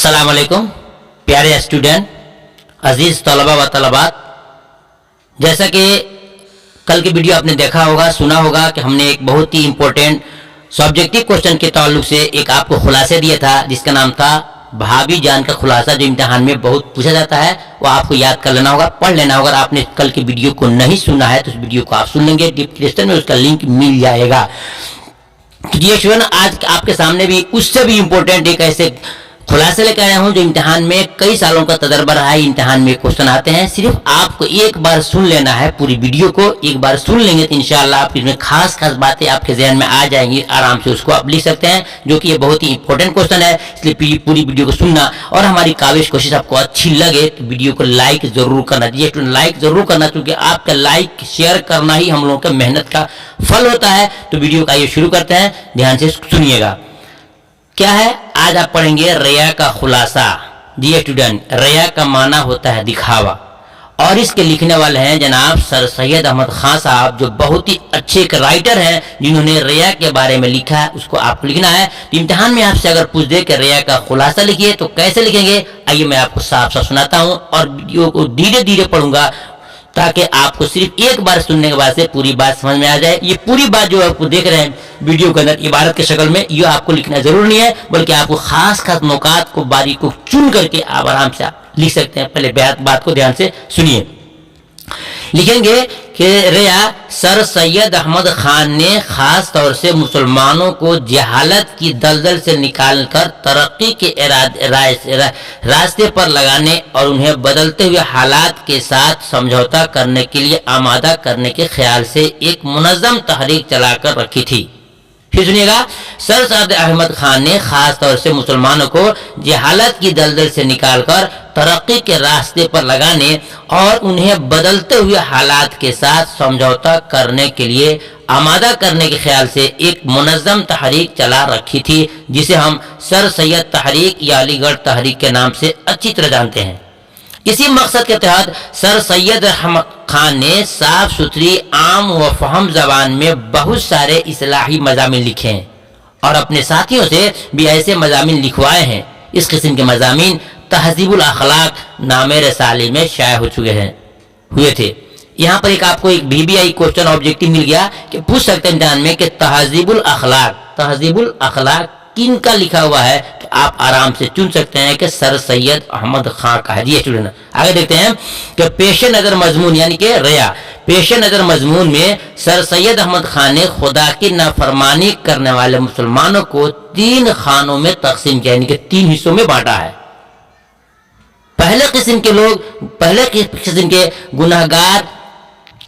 अस्सलाम वालेकुम प्यारे स्टूडेंट, अजीज तलबा व तलबात। जैसा कि कल की वीडियो आपने देखा होगा, सुना होगा कि हमने एक बहुत ही इम्पोर्टेंट सब्जेक्टिव क्वेश्चन के ताल्लुक से एक आपको खुलासा दिया था, जिसका नाम था भाभी जान का खुलासा, जो इम्तिहान में बहुत पूछा जाता है। वो आपको याद कर लेना होगा, पढ़ लेना होगा। आपने कल की वीडियो को नहीं सुना है तो उस वीडियो को आप सुन लेंगे, डिस्क्रिप्शन में उसका लिंक मिल जाएगा। तो ये स्टूडेंट, आज आपके सामने भी उससे भी इम्पोर्टेंट एक ऐसे खुलासे लेकर आया हूं जो इम्तिहान में कई सालों का तजर्बा रहा है। इम्तिहान में क्वेश्चन आते हैं, सिर्फ आपको एक बार सुन लेना है। पूरी वीडियो को एक बार सुन लेंगे तो इंशाअल्लाह आप इसमें खास बातें आपके जहन में आ जाएंगी, आराम से उसको आप लिख सकते हैं, जो कि ये बहुत ही इंपॉर्टेंट क्वेश्चन है। इसलिए पूरी वीडियो को सुनना, और हमारी काविश कोशिश आपको अच्छी लगे तो वीडियो को लाइक जरूर करना चाहिए। लाइक जरूर करना, क्योंकि आपका लाइक शेयर करना ही हम लोगों का मेहनत का फल होता है। तो वीडियो का ये शुरू करते हैं, ध्यान से सुनिएगा। क्या है, आज आप पढ़ेंगे रिया का खुलासा। जी स्टूडेंट, रिया का माना होता है दिखावा, और इसके लिखने वाले हैं जनाब सर सैयद अहमद खान साहब, जो बहुत ही अच्छे एक राइटर हैं, जिन्होंने रिया के बारे में लिखा है। उसको आपको लिखना है। तो इम्तिहान में आपसे अगर पूछ दे कि रिया का खुलासा लिखिए तो कैसे लिखेंगे, आइए मैं आपको साफ साफ सुनाता हूँ, और वीडियो को धीरे धीरे पढ़ूंगा ताकि आपको सिर्फ एक बार सुनने के बाद से पूरी बात समझ में आ जाए। ये पूरी बात जो आपको देख रहे हैं वीडियो के अंदर इबारत के शक्ल में, ये आपको लिखना जरूर नहीं है, बल्कि आपको खास खास नुकात को बारीक को चुन करके आप आराम से आप लिख सकते हैं। पहले बात को ध्यान से सुनिए। लिखेंगे कि रिया सर सैयद अहमद खान ने खास तौर से मुसलमानों को जहालत की दलदल से निकालकर तरक्की के रास्ते पर लगाने और उन्हें बदलते हुए हालात के साथ समझौता करने के लिए आमादा करने के ख्याल से एक मुनज़्ज़म तहरीक चलाकर रखी थी। फिर सुनिएगा, सर सैयद अहमद खान ने खास तौर से मुसलमानों को जहालत की दलदल से निकालकर तरक्की के रास्ते पर लगाने और उन्हें बदलते हुए हालात के साथ समझौता करने के लिए आमादा करने के ख्याल से एक मुनज़्ज़म तहरीक चला रखी थी, जिसे हम सर सैयद तहरीक या अलीगढ़ तहरीक के नाम से अच्छी तरह जानते हैं। इसी मकसद के तहत सर सैयद अहमद खान ने साफ सुथरी आम व फहम जबान में बहुत सारे इस्लाही मज़ामीन लिखे हैं, और अपने साथियों से भी ऐसे मज़ामीन लिखवाए हैं। इस किस्म के मज़ामीन तहज़ीबुल अखलाक नामे रसाले में शाया हो चुके हैं हुए थे। यहाँ पर एक आपको एक BBI क्वेश्चन ऑब्जेक्टिव मिल गया कि पूछ सकते हैं ध्यान में कि तहज़ीबुल अखलाक किन का लिखा हुआ है, तो आप आराम से चुन सकते हैं कि सर सैयद अहमद खान का है। जी स्टूडेंट, आगे देखते हैं कि पेश नज़र मजमून यानी कि रिया पेश नज़र मजमून में सर सैयद अहमद खान ने खुदा की नाफरमानी करने वाले मुसलमानों को 3 खानों में तकसीम किया, यानी कि 3 हिस्सों में बांटा है। पहले किस्म के गुनाहगार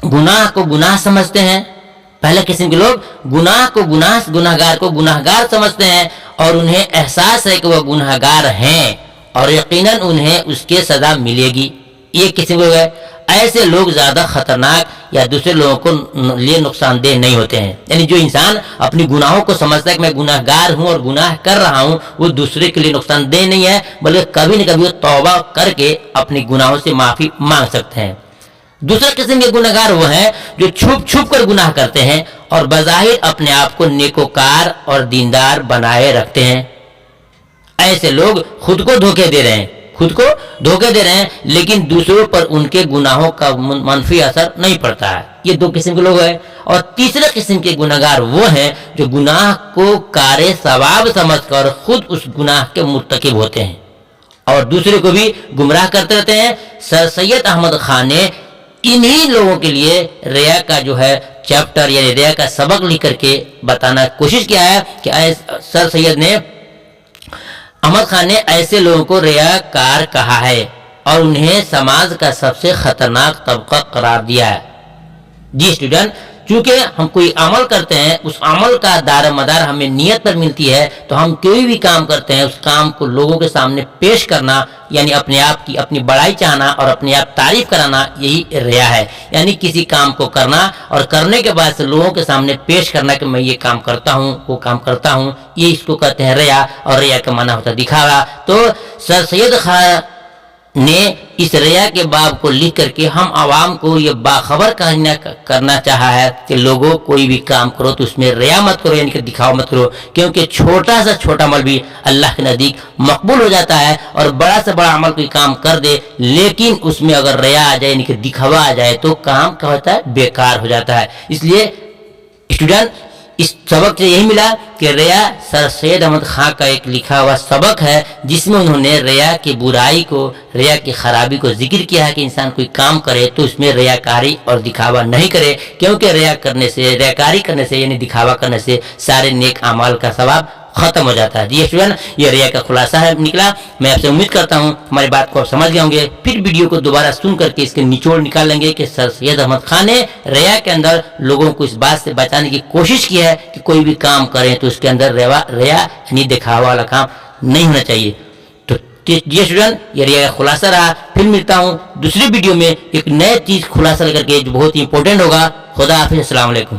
गुनाह को गुनाह समझते हैं। पहले किस्म के लोग गुनाहगार को गुनाहगार समझते हैं, और उन्हें एहसास है कि वह गुनाहगार हैं और यकीनन उन्हें उसके सजा मिलेगी। ये किस्म के गए ऐसे लोग ज्यादा खतरनाक या दूसरे लोगों को लिए नुकसानदेह नहीं होते हैं। यानी जो इंसान अपनी गुनाहों को समझता है कि मैं गुनाहगार हूं और गुनाह कर रहा हूं, वो दूसरे के लिए नुकसानदेह नहीं है, बल्कि कभी न कभी वो तौबा करके अपनी गुनाहों से माफी मांग सकते हैं। दूसरा किस्म के गुनाहगार वो हैं जो छुप छुप कर गुनाह करते हैं और बज़ाहिर अपने आप को नेकोकार और दीनदार बनाए रखते हैं। ऐसे लोग खुद को धोखे दे रहे हैं, लेकिन दूसरों पर उनके गुनाहों का मनफी असर नहीं पड़ता है। ये 2 किस्म के लोग हैं। और तीसरे किस्म के गुनाहगार वो हैं जो गुनाह को कारे सवाब समझकर खुद उस गुनाह के मुर्तकिब होते हैं और दूसरे को भी गुमराह करते रहते हैं। सर सैयद अहमद खान ने इन्हीं लोगों के लिए रिया का जो है चैप्टर यानी रिया का सबक लिख करके बताना कोशिश किया है कि सर सैयद ने अहमद खान ने ऐसे लोगों को रियाकार कहा है और उन्हें समाज का सबसे खतरनाक तबका करार दिया है। जी स्टूडेंट, चूंकि हम कोई अमल करते हैं, उस अमल का दार मदार हमें नियत पर मिलती है, तो हम कोई भी काम करते हैं उस काम को लोगों के सामने पेश करना, यानी अपने आप की अपनी बड़ाई चाहना और अपने आप तारीफ कराना, यही रिया है। यानी किसी काम को करना और करने के बाद से लोगों के सामने पेश करना कि मैं ये काम करता हूँ, वो काम करता हूँ, ये इसको कहते हैं रिया, और रिया का माना होता है दिखावा। तो सर सैयद نے اس ریا کے باب کو لکھ کر کے ہم عوام کو یہ باخبر کرنا چاہا ہے کہ لوگوں کوئی بھی کام کرو تو اس میں ریا مت کرو، یعنی کہ دکھاوا مت کرو، کیونکہ چھوٹا سا چھوٹا عمل بھی اللہ کے نزدیک مقبول ہو جاتا ہے، اور بڑا سے بڑا عمل کوئی کام کر دے لیکن اس میں اگر ریا آ جائے یعنی کہ دکھاوا آ جائے تو کام کیا ہوتا ہے، بیکار ہو جاتا ہے۔ اس لیے اسٹوڈنٹ اس سبق سے یہی ملا کہ ریا سر سید احمد خان کا ایک لکھا ہوا سبق ہے جس میں انہوں نے ریا کی برائی کو، ریا کی خرابی کو ذکر کیا ہے کہ انسان کوئی کام کرے تو اس میں ریاکاری اور دکھاوا نہیں کرے، کیونکہ ریاکاری کرنے سے یعنی دکھاوا کرنے سے سارے نیک اعمال کا ثواب ختم ہو جاتا ہے۔ جی اسٹوڈنٹ، یہ ریا کا خلاصہ ہے نکلا۔ میں آپ سے امید کرتا ہوں ہماری بات کو آپ سمجھ گئے ہوں گے۔ پھر ویڈیو کو دوبارہ سن کر کے اس کے نچوڑ نکال لیں گے کہ سر سید احمد خان نے ریا کے اندر لوگوں کو اس بات سے بچانے کی کوشش کی ہے کہ کوئی بھی کام کریں تو اس کے اندر ریا یعنی دکھاوا والا کام نہیں ہونا چاہیے۔ تو جی اسٹوڈنٹ، یہ ریا کا خلاصہ رہا۔ پھر ملتا ہوں دوسری ویڈیو میں ایک نئے چیز خلاصہ لے کر کے جو بہت ہی امپورٹنٹ ہوگا۔ خدا حافظ، السلام علیکم۔